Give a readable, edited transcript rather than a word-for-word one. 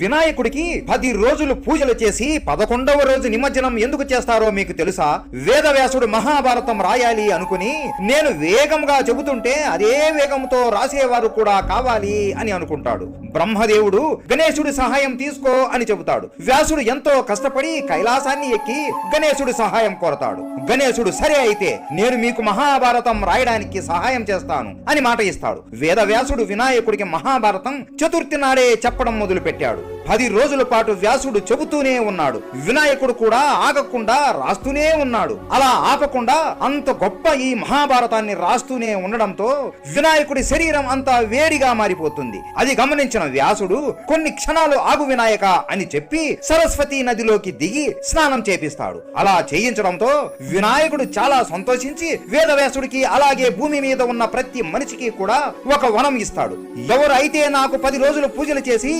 వినాయకుడికి 10 రోజులు పూజలు చేసి 11వ రోజు నిమజ్జనం ఎందుకు చేస్తారో మీకు తెలుసా? వేదవ్యాసుడు మహాభారతం రాయాలి అనుకుని నేను వేగంగా చెబుతుంటే అదే వేగంతో రాసేవారు కూడా కావాలి అని అనుకుంటాడు. బ్రహ్మదేవుడు గణేశుడి సహాయం తీసుకో అని చెబుతాడు. వ్యాసుడు ఎంతో కష్టపడి కైలాసాన్ని ఎక్కి గణేశుడి సహాయం కోరతాడు. గణేశుడు సరే అయితే నేను మీకు మహాభారతం రాయడానికి సహాయం చేస్తాను అని మాట ఇస్తాడు. వేదవ్యాసుడు వినాయకుడికి మహాభారతం చతుర్థి నాడే చెప్పడం మొదలు పెట్టాడు. 10 రోజుల పాటు వ్యాసుడు చెబుతూనే ఉన్నాడు. వినాయకుడు కూడా ఆగకుండా రాస్తూనే ఉన్నాడు. అలా ఆపకుండా అంత గొప్ప ఈ మహాభారతాన్ని రాస్తూనే ఉండడంతో వినాయకుడి శరీరం అంతా వేడిగా మారిపోతుంది. అది గమనించిన వ్యాసుడు కొన్ని క్షణాలు ఆగు వినాయక అని చెప్పి సరస్వతి నదిలోకి దిగి స్నానం చేపిస్తాడు. అలా చేయించడంతో వినాయకుడు చాలా సంతోషించి వేదవ్యాసుడికి అలాగే భూమి మీద ఉన్న ప్రతి మనిషికి కూడా ఒక వరం ఇస్తాడు. ఎవరైతే నాకు 10 రోజులు పూజలు చేసి